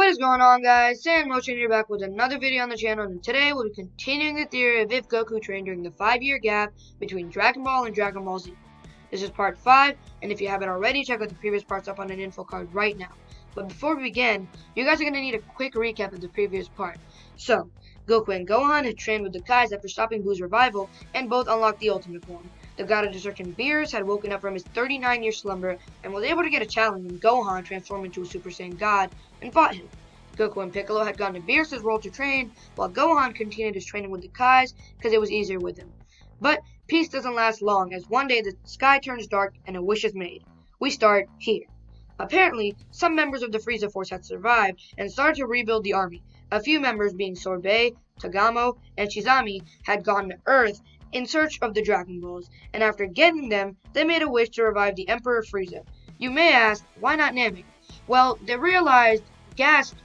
What is going on, guys? Saiyan Motion here, back with another video on the channel, and today we'll be continuing the theory of if Goku trained during the 5-year gap between Dragon Ball and Dragon Ball Z. This is part 5, and if you haven't already, check out the previous parts up on an info card right now. But before we begin, you guys are going to need a quick recap of the previous part. So, Goku and Gohan had trained with the Kais after stopping Blue's revival, and both unlocked the ultimate form. The god of destruction Beerus had woken up from his 39-year slumber and was able to get a challenge when Gohan transformed into a Super Saiyan God and fought him. Goku and Piccolo had gone to Beerus' world to train, while Gohan continued his training with the Kais because it was easier with him. But peace doesn't last long, as one day the sky turns dark and a wish is made. We start here. Apparently, some members of the Frieza force had survived and started to rebuild the army. A few members, being Sorbet, Tagamo, and Shizami, had gone to Earth in search of the Dragon Balls, and after getting them, they made a wish to revive the Emperor Frieza. You may ask, why not Namek? Well, they realized Gast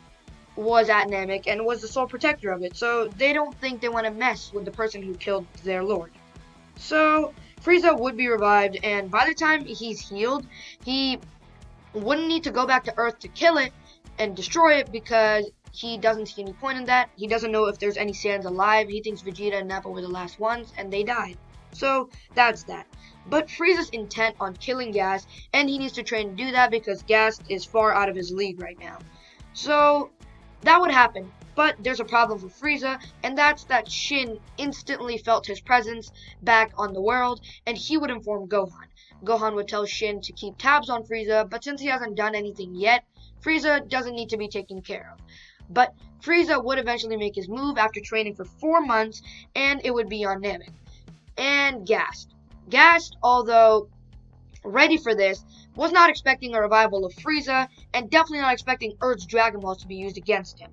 was at Namek and was the sole protector of it, so they don't think they want to mess with the person who killed their lord. So, Frieza would be revived, and by the time he's healed, he wouldn't need to go back to Earth to kill it and destroy it because he doesn't see any point in that. He doesn't know if there's any Saiyans alive. He thinks Vegeta and Nappa were the last ones, and they died. So, that's that. But Frieza's intent on killing Gas, and he needs to train to do that because Gas is far out of his league right now. So, that would happen. But there's a problem for Frieza, and that's that Shin instantly felt his presence back on the world, and he would inform Gohan. Gohan would tell Shin to keep tabs on Frieza, but since he hasn't done anything yet, Frieza doesn't need to be taken care of. But Frieza would eventually make his move after training for 4 months, and it would be on Namek. And Gast. Gast, although ready for this, was not expecting a revival of Frieza, and definitely not expecting Earth's Dragon Balls to be used against him.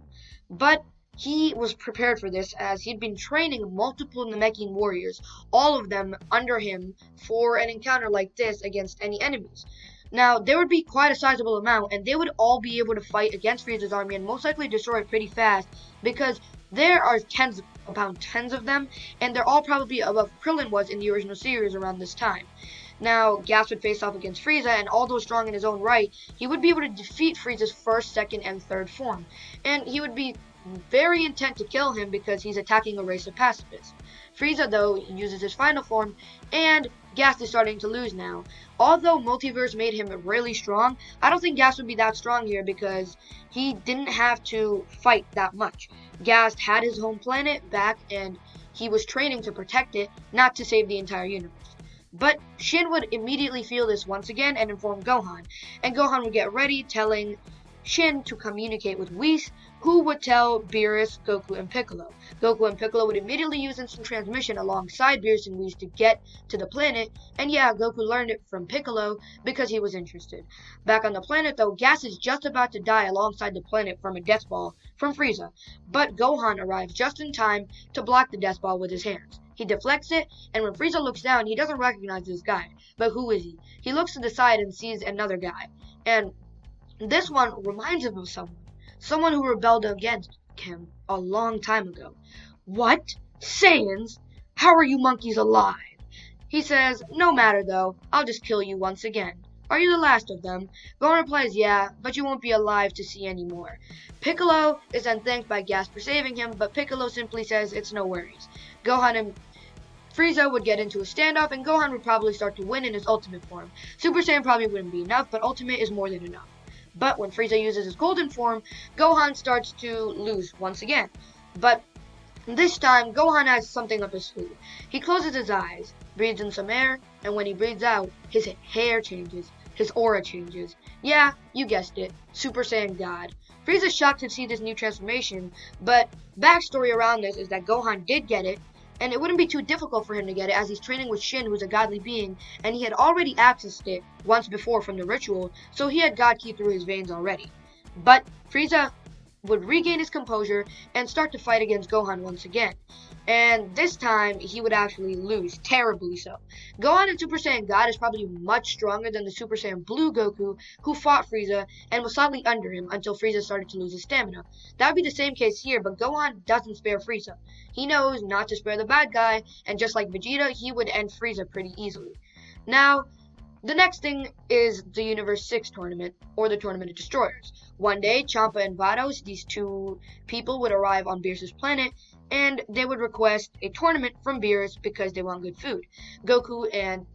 But he was prepared for this, as he'd been training multiple Namekian warriors, all of them under him, for an encounter like this against any enemies. Now, there would be quite a sizable amount, and they would all be able to fight against Frieza's army and most likely destroy it pretty fast, because there are tens of them, and they're all probably above Krillin was in the original series around this time. Now, Gas would face off against Frieza, and although strong in his own right, he would be able to defeat Frieza's first, second, and third form. And he would be very intent to kill him because he's attacking a race of pacifists. Frieza, though, uses his final form, and Gas is starting to lose now. Although Multiverse made him really strong, I don't think Gas would be that strong here because he didn't have to fight that much. Gas had his home planet back, and he was training to protect it, not to save the entire universe. But Shin would immediately feel this once again and inform Gohan, and Gohan would get ready, telling Shin to communicate with Whis, who would tell Beerus, Goku, and Piccolo. Goku and Piccolo would immediately use instant transmission alongside Beerus and Whis to get to the planet, and yeah, Goku learned it from Piccolo because he was interested. Back on the planet, though, Gas is just about to die alongside the planet from a death ball from Frieza, but Gohan arrives just in time to block the death ball with his hands. He deflects it, and when Frieza looks down, he doesn't recognize this guy. But who is he? He looks to the side and sees another guy, and this one reminds him of someone who rebelled against him a long time ago. What? Saiyans? How are you monkeys alive? He says, no matter though, I'll just kill you once again. Are you the last of them? Gohan replies, yeah, but you won't be alive to see any more. Piccolo is then thanked by Gas for saving him, but Piccolo simply says it's no worries. Gohan and Frieza would get into a standoff, and Gohan would probably start to win in his ultimate form. Super Saiyan probably wouldn't be enough, but ultimate is more than enough. But when Frieza uses his golden form, Gohan starts to lose once again. But this time, Gohan has something up his sleeve. He closes his eyes, breathes in some air, and when he breathes out, his hair changes. His aura changes. Yeah, you guessed it. Super Saiyan God. Frieza's shocked to see this new transformation, but backstory around this is that Gohan did get it, and it wouldn't be too difficult for him to get it as he's training with Shin, who's a godly being, and he had already accessed it once before from the ritual, so he had God Ki through his veins already. But Frieza would regain his composure and start to fight against Gohan once again. And this time, he would actually lose, terribly so. Gohan in Super Saiyan God is probably much stronger than the Super Saiyan Blue Goku, who fought Frieza and was slightly under him until Frieza started to lose his stamina. That would be the same case here, but Gohan doesn't spare Frieza. He knows not to spare the bad guy, and just like Vegeta, he would end Frieza pretty easily. Now, The next thing is the Universe 6 tournament, or the Tournament of Destroyers. One day, Champa and Vados, these two people, would arrive on Beerus' planet, and they would request a tournament from Beerus because they want good food. Goku and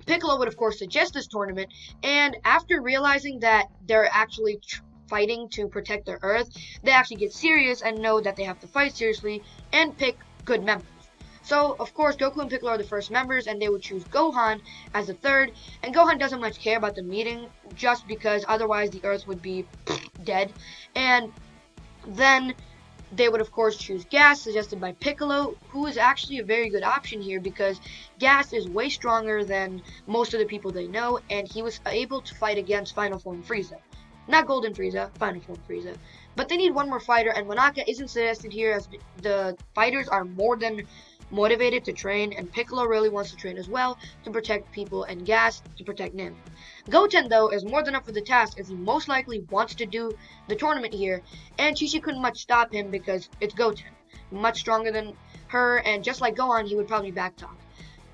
Piccolo would, of course, suggest this tournament, and after realizing that they're actually fighting to protect their Earth, they actually get serious and know that they have to fight seriously and pick good members. So, of course, Goku and Piccolo are the first members, and they would choose Gohan as the third. And Gohan doesn't much care about the meeting, just because otherwise the Earth would be dead. And then they would, of course, choose Gas, suggested by Piccolo, who is actually a very good option here because Gas is way stronger than most of the people they know, and he was able to fight against Final Form Frieza. Not Golden Frieza, Final Form Frieza. But they need one more fighter, and Wanaka isn't suggested here as the fighters are more than motivated to train, and Piccolo really wants to train as well to protect people, and Gas to protect Nim. Goten, though, is more than up for the task as he most likely wants to do the tournament here, and Chi-Chi couldn't much stop him because it's Goten. Much stronger than her, and just like Gohan, he would probably backtalk.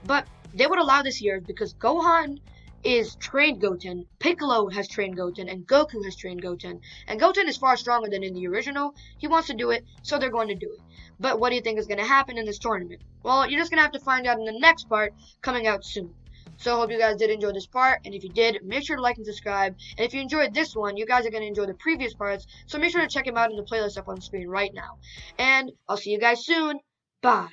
But they would allow this here because Gohan is trained Goten, Piccolo has trained Goten, and Goku has trained Goten. And Goten is far stronger than in the original. He wants to do it, so they're going to do it. But what do you think is going to happen in this tournament? Well, you're just going to have to find out in the next part, coming out soon. So I hope you guys did enjoy this part, and if you did, make sure to like and subscribe. And if you enjoyed this one, you guys are going to enjoy the previous parts, so make sure to check them out in the playlist up on the screen right now. And I'll see you guys soon. Bye.